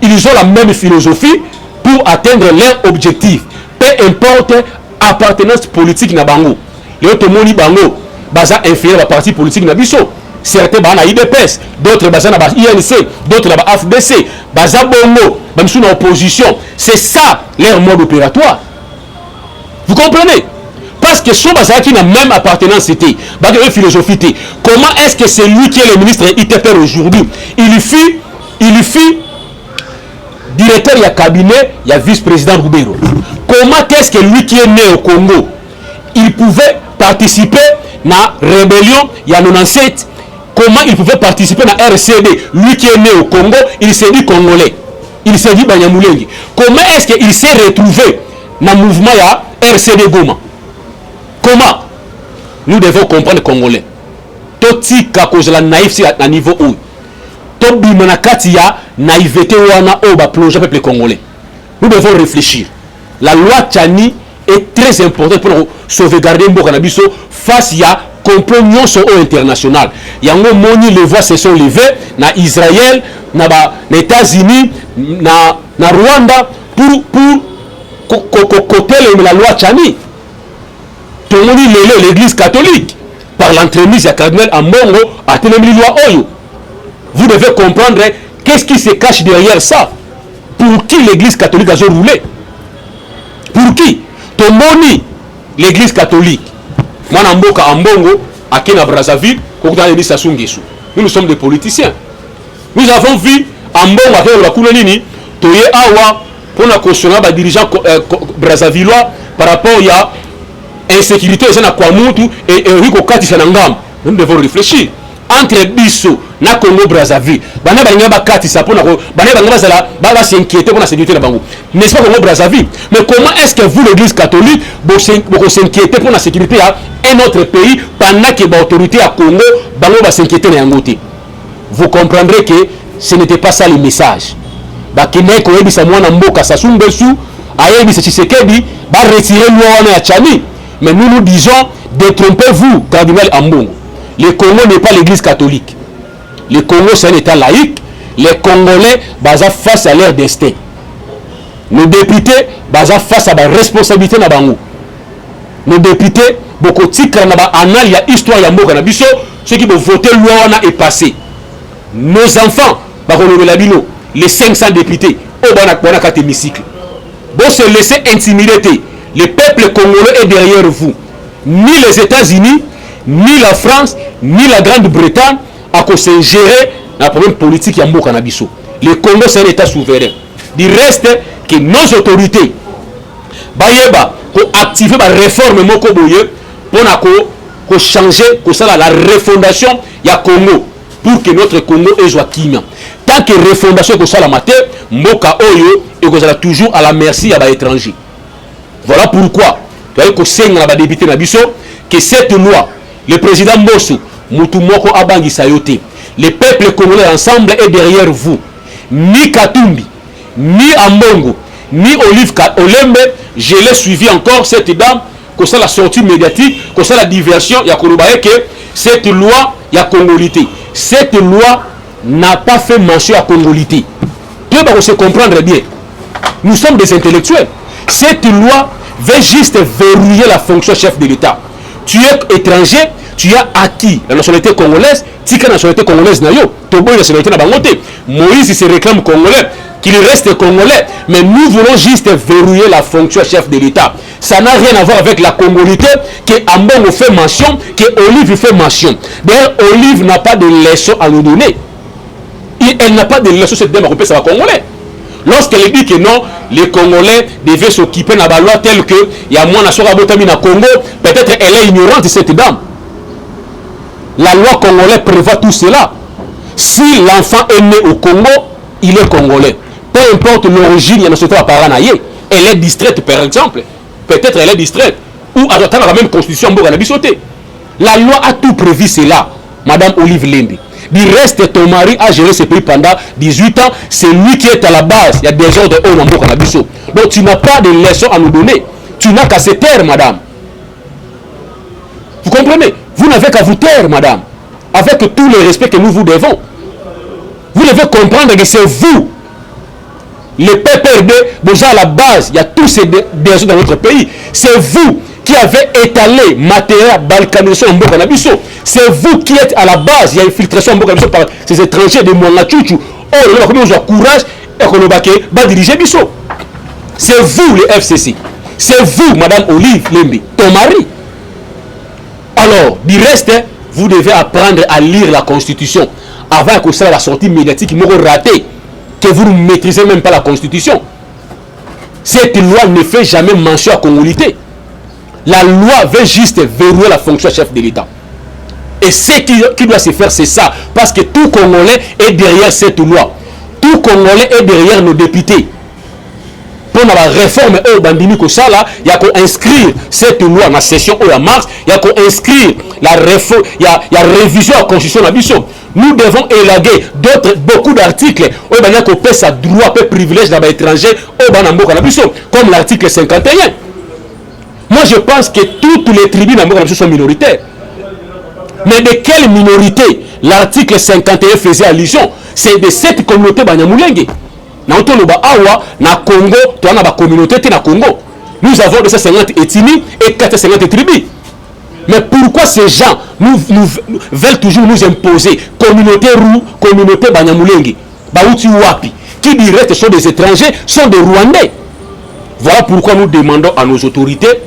ils ont la même philosophie pour atteindre leur objectif. Peu importe appartenance politique na bango. Les autres moni bango, baza inférieur à la partie politique na biso. Certains bana IDPS, d'autres baza na INC, d'autres na AFBC, baza bongo, même sous opposition. C'est ça leur mode opératoire. Vous comprenez? Parce que son bazar qui n'a même appartenance c'était, une philosophie. Comment est-ce que c'est lui qui est le ministre ITPR aujourd'hui? Il fut directeur du cabinet, il y a vice-président Roubero. Comment est-ce que lui qui est né au Congo, il pouvait participer à la rébellion, il y a 97? Comment il pouvait participer à la RCD? Lui qui est né au Congo, il s'est dit Congolais. Il s'est dit Banyamulenge. Comment est-ce qu'il s'est retrouvé dans le mouvement RCD Goma? Comment? Nous devons comprendre Congolais. Toti kakoz la naïf à niveau où? Tobi manakati ya naïveté wana o ba plonger peuple congolais. Nous devons réfléchir. La loi Tchani est très importante pour sauvegarder Mboka Nabiso face à complot international. Yango moni les voix se sont levées na Israël, na États-Unis, na Rwanda pour côté la loi Tchani. Tout le monde l'église catholique par l'entremise de cardinal Ambongo a tenu la loi Oyo. Vous devez comprendre qu'est-ce qui se cache derrière ça. Pour qui l'église catholique a roulé? Pour qui? Tout le monde l'église catholique. Moi Namboka Ambongo à Kena Brazzaville, nous sommes des politiciens. Nous avons vu en bon avec la Koulonini, Toye Awa, pour la caution des dirigeants Brazzavillois par rapport à l'insécurité et Rico Kati Sanangam. Nous devons réfléchir. Entre Bissau na Congo Brazzaville, bana balinga bakati sa pona ko bana banga bazala s'inquiéter pour la sécurité na bango. N'est-ce pas Congo Brazzaville? Mais comment est-ce que vous l'église catholique vous s'inquiéter pour la sécurité à un autre pays pendant que l'autorité à Congo bango va s'inquiéter na yangote? Vous comprendrez que ce n'était pas ça le message. Bakine ko yebisa mwana mboka Sassou Nguesso ayebisa Tshisekedi ba retirer loi ya Tchani. Mais nous disons détrompez-vous cardinal Ambongo. Le Congo n'est pas l'église catholique. Le Congo, c'est un état laïque. Les Congolais, basés face à leur destin. Nos députés, basés face à la responsabilité na bango. Nos députés, beaucoup de titres na anal, il y a histoire, il y a mot cannabis. Ceux qui vont voter loi est passé. Nos enfants, les 500 députés, au Banakwanaka hémicycle. Vous se laissez intimider. Le peuple congolais est derrière vous. Ni les États-Unis, ni la France, ni la Grande-Bretagne à cause de gérer la problème politique en cannabis. Le Congo, c'est un État souverain. Du reste, que nos autorités, pour activer la réforme pour changer la refondation du Congo, pour que notre Congo soit Kimia. Tant que refondation est la matière, Mboka Oyo est toujours à la merci à l'étranger. Voilà pourquoi, que cette loi, le président Mbosso, Moutoumoko Abangi Sayote, le peuple congolais ensemble est derrière vous. Ni Katumbi, ni Ambongo, ni Olive Olembe, je l'ai suivi encore, cette dame, que ça la sortie médiatique, que ça la diversion, il y a que cette loi, il y a congolité. Cette loi n'a pas fait mention à congolité. Tout le monde se comprendre bien. Nous sommes des intellectuels. Cette loi veut juste verrouiller la fonction chef de l'État. Tu es étranger, tu as acquis la nationalité congolaise, tu as la nationalité congolaise, Tobo la nationalité bangote. Moïse se réclame congolais, qu'il reste congolais, mais nous voulons juste verrouiller la fonction chef de l'État. Ça n'a rien à voir avec la congolité que Ambongo fait mention, que Olive fait mention. D'ailleurs, Olive n'a pas de leçon à nous donner. Elle n'a pas de leçon cette dame à ça congolais. Lorsqu'elle dit que non, les Congolais devaient s'occuper de la loi telle que il y a moins de Botami na Congo, peut-être elle est ignorante cette dame. La loi congolaise prévoit tout cela. Si l'enfant est né au Congo, il est congolais. Peu importe l'origine, il y a notre parent naïe. Elle est distraite par exemple. Peut-être elle est distraite. Ou à la même constitution, la loi a tout prévu cela, Madame Olive Lembe. Du reste, ton mari a géré ce pays pendant 18 ans. C'est lui qui est à la base. Il y a des ordres de haut en Boka. Donc tu n'as pas de leçon à nous donner. Tu n'as qu'à se taire, madame. Vous comprenez? Vous n'avez qu'à vous taire, madame. Avec tout le respect que nous vous devons. Vous devez comprendre que c'est vous, le PPRD, déjà à la base, il y a tous ces déserts dans notre pays. C'est vous qui avez étalé matériel balkanisation en Bokanabiso. C'est vous qui êtes à la base. Il y a infiltration en Bokanabiso par ces étrangers de Mwangachuchu. Oh, là, comme ils ont courage et qu'on va diriger Bisso. C'est vous, les FCC. C'est vous, Madame Olive Lembe, ton mari. Alors, du reste, vous devez apprendre à lire la Constitution avant que ça la sortie médiatique qui m'aura raté, que vous ne maîtrisez même pas la Constitution. Cette loi ne fait jamais mention à congolité. La loi veut juste verrouiller la fonction chef de l'État. Et ce qui doit se faire, c'est ça. Parce que tout Congolais est derrière cette loi. Tout Congolais est derrière nos députés. Pour la réforme, il y a qu'à inscrire cette loi dans la session en mars. Il y a qu'à inscrire la réforme. Il y a révision de la Constitution. Nous devons élaguer beaucoup d'articles. Il y a qu'à droit, privilège dans l'étranger. Comme l'article 51. Moi, je pense que toutes les tribus sont minoritaires. Mais de quelle minorité l'article 51 faisait allusion? C'est de cette communauté Banyamulenge. Na Congo, tu as une communauté na Congo. Nous avons 250 ethnies et 450 tribus. Mais pourquoi ces gens nous veulent toujours nous imposer communauté roux, communauté Banyamulenge, Baouti Wapi, qui dirait sont des étrangers, sont des Rwandais. Voilà pourquoi nous demandons à nos autorités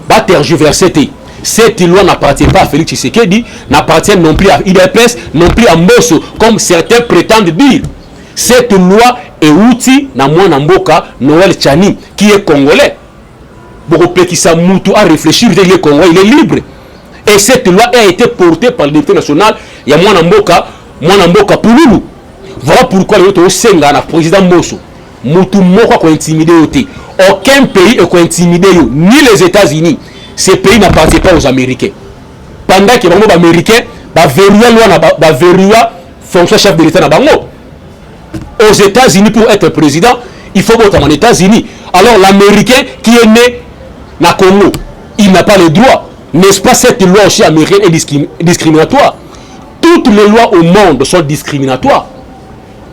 de tergiverser. Cette loi n'appartient pas à Félix Tshisekedi, n'appartient non plus à IDPS, non plus à Mbosso, comme certains prétendent dire. Cette loi est outil na mwana mboka Noël Tchani, qui est congolais. Beaucoup qui ça moutou à réfléchir, il est congolais, il est libre. Et cette loi a été portée par le député national, il y a mwana mboka Pouloulou. Voilà pourquoi le Senga na président Mbosso, moutou moko ko intimider yote. Aucun pays est intimidé, ni les États-Unis. Ces pays n'appartiennent pas aux Américains. Pendant que les Américains verrouillent fonction chef de l'État. Aux États-Unis, pour être président, il faut voter aux États-Unis. Alors l'Américain qui est né na Congo, il n'a pas le droit. N'est-ce pas cette loi aussi américaine est discriminatoire? Toutes les lois au monde sont discriminatoires.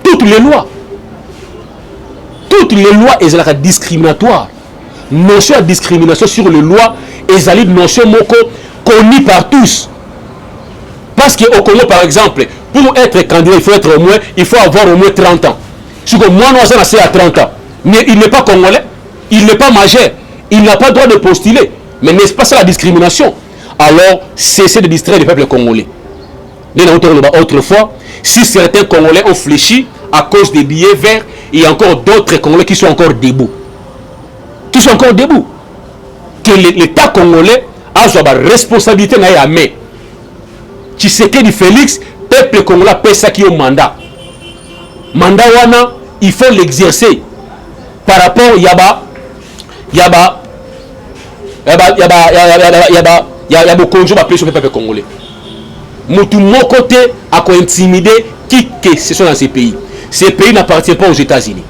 Toutes les lois. Toutes les lois sont discriminatoires. Notion de discrimination sur les lois est une notion connue par tous. Parce qu'au Congo, par exemple, pour être candidat, il faut avoir au moins 30 ans. Si moi, nous sommes à 30 ans, mais il n'est pas congolais, il n'est pas majeur, il n'a pas le droit de postuler. Mais n'est-ce pas ça la discrimination? Alors, cessez de distraire le peuple congolais. Autrefois, si certains Congolais ont fléchi à cause des billets verts, il y a encore d'autres Congolais qui sont encore debout. Qui sont encore debout. Que l'État congolais a sa responsabilité dans la main. Tshisekedi Félix, peuple congolais paie ça qui est au mandat. Mandat wana, il faut l'exercer. Par rapport yaba conjoint appelé sur le peuple congolais. Moutou mon côté a intimidé qui que ce soit dans ces pays. Ces pays n'appartiennent pas aux États-Unis.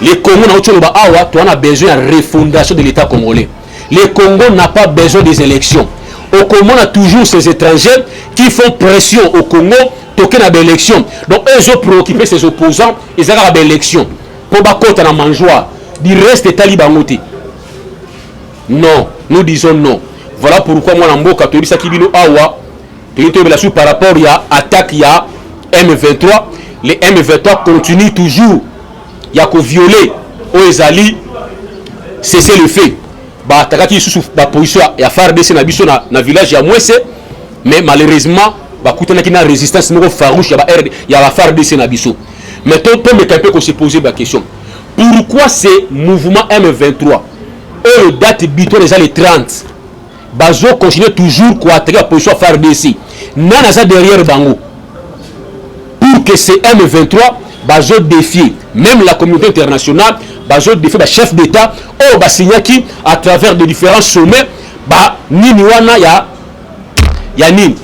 Les Congos a besoin de refondation de l'État congolais. Le Congo n'a pas besoin des élections. Au Congo, on a toujours ces étrangers qui font pression au Congo pour qu'il y ait des élections. Donc, eux ont préoccupé ses opposants, ils ont des élections. Pour que la mangeoire, du reste est talibangoté. Non, nous disons non. Voilà pourquoi moi, en Mboka, tu as dit que par rapport à l'attaque, il y a M23. Les M23 continuent toujours. Il y a que violer aux Ezali, cesser le fait. Bah, takaki sous la position, il y a FARDC dans le village, il y a moins mais malheureusement, bah, il y a une résistance farouche, il y a la FARDC dans le mais tout le monde peut se poser la question. Pourquoi ces mouvements M23, eux, date butoir les années 30, Bazo continue toujours à attaquer la position FARDC. Nana derrière Bango. Pour que ces M23, Bazo défie même la communauté internationale, Bazo défie le chef d'État, au Basignaki, à travers de différents sommets, Nini wana ya Nini,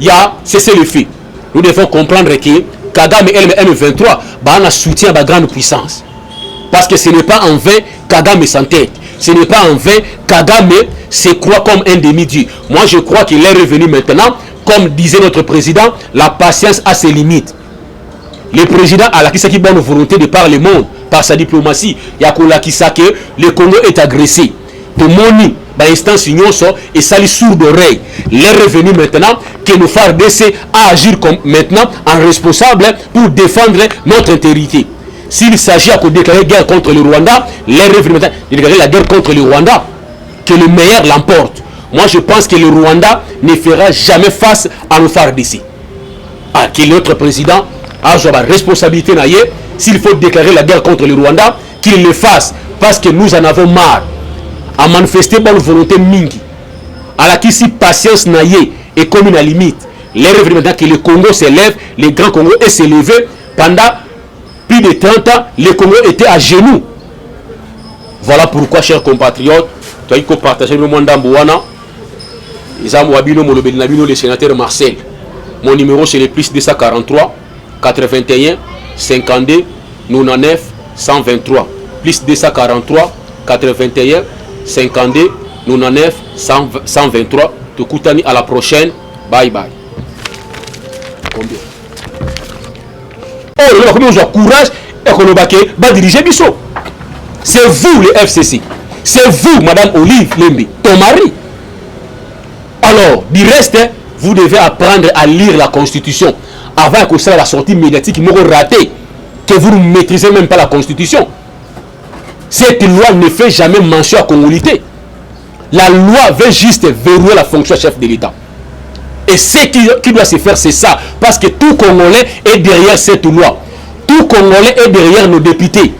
ya cessez le fait. Nous devons comprendre que Kagame et M23, a soutien à la grande puissance. Parce que ce n'est pas en vain Kagame sans tête. Ce n'est pas en vain Kagame se croit comme un demi-dieu. Moi je crois qu'il est revenu maintenant, comme disait notre président, la patience a ses limites. Le président a la bonne volonté de par le monde, par sa diplomatie. Il y a que le Congo est agressé. Tout le monde, l'instance union et sali sourd d'oreille. Il est revenu maintenant que nous FARDC à agir comme maintenant en responsable pour défendre notre intégrité. S'il s'agit de déclarer guerre contre le Rwanda, il est revenu maintenant de déclarer la guerre contre le Rwanda. Que le meilleur l'emporte. Moi je pense que le Rwanda ne fera jamais face à nos FARDC. Que notre président a la responsabilité, s'il faut déclarer la guerre contre le Rwanda, qu'il le fasse, parce que nous en avons marre. À manifester bonne volonté mingi. À la qui si patience naïe et comme une limite. Les rêves maintenant que le Congo s'élève, le grand Congo est s'élevé pendant plus de 30 ans, le Congo était à genoux. Voilà pourquoi, chers compatriotes, tu as partagé le monde d'Ambouana. Le sénateur Marcel. Mon numéro c'est le plus 243 81 52 99 123. Plus 243 81 52 99 123. Tukutani à la prochaine. Bye bye. Combien? Oh, nous avons courage et qu'on va diriger Bissot. C'est vous le FCC. C'est vous, Madame Olive Lembi, ton mari. Alors, du reste, vous devez apprendre à lire la Constitution avant que ça la sortie médiatique qui m'aura raté, que vous ne maîtrisez même pas la Constitution. Cette loi ne fait jamais mention à congolité. La loi veut juste verrouiller la fonction chef de l'État. Et ce qui doit se faire, c'est ça. Parce que tout Congolais est derrière cette loi. Tout Congolais est derrière nos députés.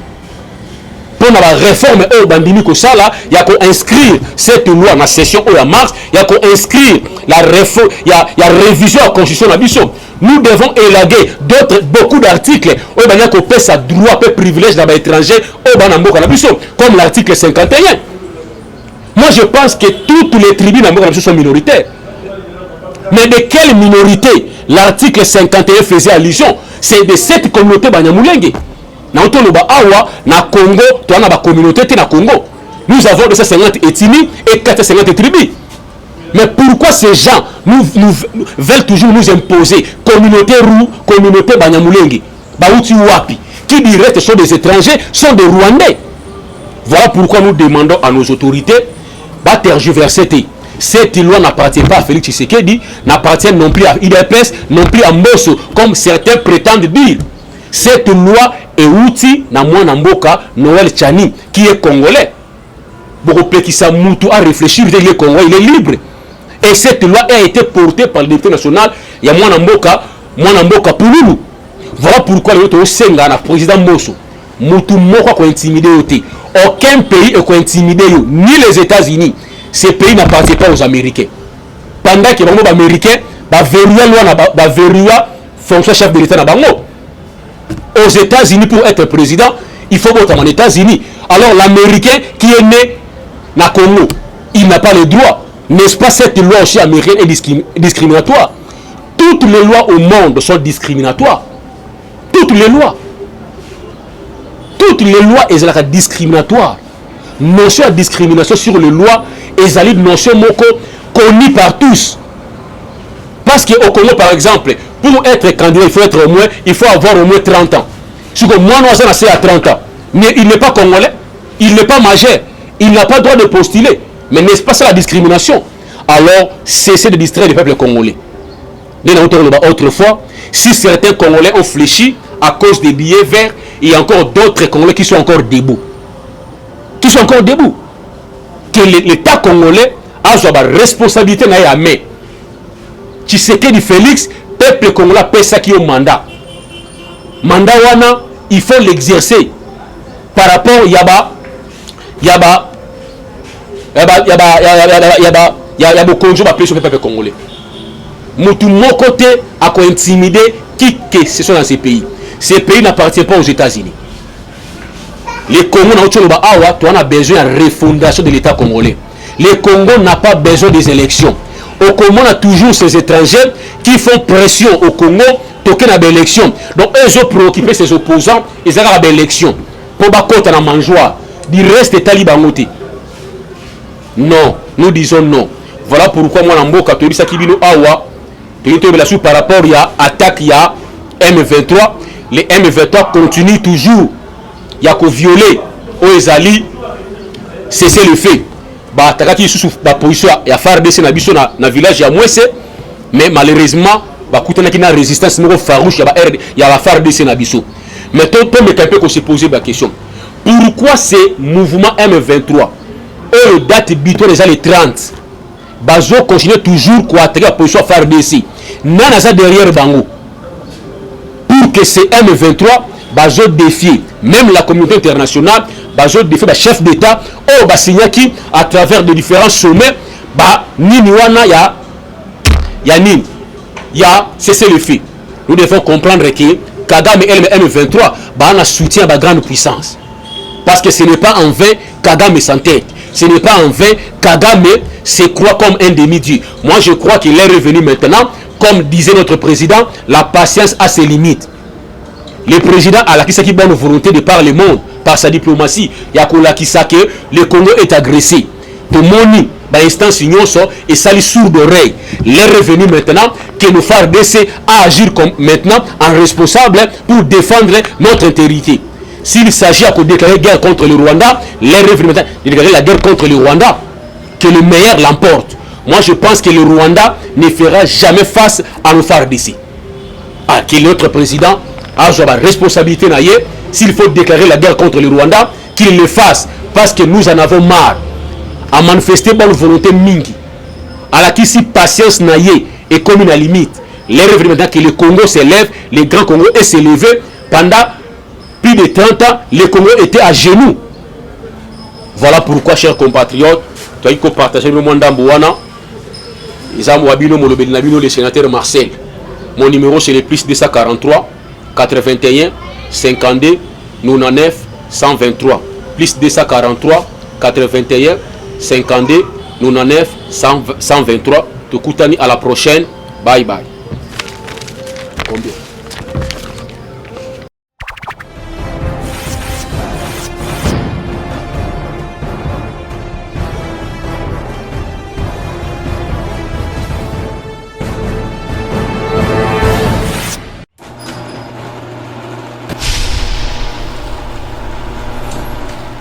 Pour la réforme au bandini ko sala, il y a qu'on inscrire cette loi dans la session au mars, il y a qu'on inscrire la réforme, il y a révision à la constitution de la mission. Nous devons élaguer beaucoup d'articles où il y a qu'on paie sa droit, paie privilège dans l'étranger au banambo la mission, comme l'article 51. Moi je pense que toutes les tribus dans la mission sont minoritaires. Mais de quelle minorité l'article 51 faisait allusion? C'est de cette communauté Banyamulenge. Na Congo, tu as la communauté na Congo. Nous avons 250 ethnies et 450 tribus. Mais pourquoi ces gens nous veulent toujours nous imposer communauté roux, communauté Banyamulenge, Baouti Wapi, qui dirait que sont des étrangers, sont des Rwandais. Voilà pourquoi nous demandons à nos autorités de tergiverser. Cette loi n'appartient pas à Félix Tshisekedi, n'appartient non plus à IDPS, non plus à Mbosso, comme certains prétendent dire. Cette loi est outil na mwana mboka Noël Tchani, qui est congolais. Beaucoup qui sa moutou à réfléchir, il est congolais, il est libre. Et cette loi a été portée par le député national, il y a mwana mboka Pouloulou. Voilà pourquoi le autre senga na président Mbosso. Moutou moko ko intimider yote. Aucun pays est intimider yo, ni les États-Unis. Ces pays n'appartiennent pas aux Américains. Pendant que les Américains verrouillent fonction chef de l'État na bango. Aux États-Unis, pour être président, il faut voter aux États-Unis. Alors l'Américain qui est né na Congo, il n'a pas le droit. N'est-ce pas cette loi aussi américaine est discriminatoire? Toutes les lois au monde sont discriminatoires. Toutes les lois. Toutes les lois sont discriminatoires. Notion de discrimination sur les lois est une notion connue par tous. Parce qu'au Congo, par exemple, pour être candidat, il faut avoir au moins 30 ans. Si moi, nous sommes à 30 ans, mais il n'est pas congolais, il n'est pas majeur, il n'a pas le droit de postuler. Mais n'est-ce pas ça la discrimination? Alors, cessez de distraire le peuple congolais. Autrefois, si certains Congolais ont fléchi à cause des billets verts, il y a encore d'autres Congolais qui sont encore debout. Qui sont encore debout. Que l'État congolais a la responsabilité dans la main. Tshisekedi Félix, peuple congolais paie ça qui est au mandat. Mandat wana, il faut l'exercer. Par rapport yaba konjo ba pression peuple congolais. Moutou mon côté a quoi intimider qui que ce soit dans ces pays. Ces pays n'appartiennent pas aux États-Unis. Les Congos n'a besoin de refondation de l'État congolais. Le Congo n'a pas besoin des élections. Au Congo, on a toujours ces étrangers qui font pression au Congo pour qu'il y ait des élections. Donc, eux ont préoccupé ses opposants, ils ont des élections. Pour battre dans mangeoire, du reste des talibans. Non, nous disons non. Voilà pourquoi moi, Namboka, tu as dit ça qui vient awa, tu as dit par rapport à l'attaque, il y a M23. Les M23 continuent toujours. Il y a que violer aux Ezali, cesser le fait. Bah, takati sous la position ya FARDC na biso na village ya Mwese, mais malheureusement ba kutana ki na résistance moko farouche ya la FARDC na biso. Mais tout me camper qu'on se poser la question. Pourquoi ces mouvements M23 eux date butoir les années 30 bazo continue toujours quoi attaquer la position FARDC. Nana za derrière bango. Pour que ces M23 bazo défier même la communauté internationale, bazo défier le chef d'État au basignaki à travers de différents sommets, ba nini wana ya nini ya cesser le fait. Nous devons comprendre que Kagame et M23 ba na soutien à grande puissance. Parce que ce n'est pas en vain Kagame s'entête. Ce n'est pas en vain Kagame se croit comme un demi-dieu. Moi je crois qu'il est revenu maintenant, comme disait notre président, la patience a ses limites. Le président a la bonne volonté de par le monde, par sa diplomatie. Il y a que le Congo est agressé. Tout le monde, instance et sali sourd d'oreille. Il est revenu maintenant que nous FARDC à agir comme maintenant en responsable pour défendre notre intégrité. S'il s'agit de déclarer guerre contre le Rwanda, il est revenu maintenant de déclarer la guerre contre le Rwanda. Que le meilleur l'emporte. Moi je pense que le Rwanda ne fera jamais face à nos FARDC. Ah, que notre président a la responsabilité, s'il faut déclarer la guerre contre le Rwanda, qu'il le fasse, parce que nous en avons marre. a manifesté bonne volonté mingi. À la qui si patience n'a y et comme une limite. L'heure est maintenant que le Congo s'élève, le Grand Congo est s'élevé. Pendant plus de 30 ans, le Congo était à genoux. Voilà pourquoi, chers compatriotes, tu as partager le monde d'Ambouana. Le sénateur Marcel. Mon numéro c'est le plus 243 81 52 99 123. Plus 243 81 52 99 123. Te koutani à la prochaine. Bye bye. Combien?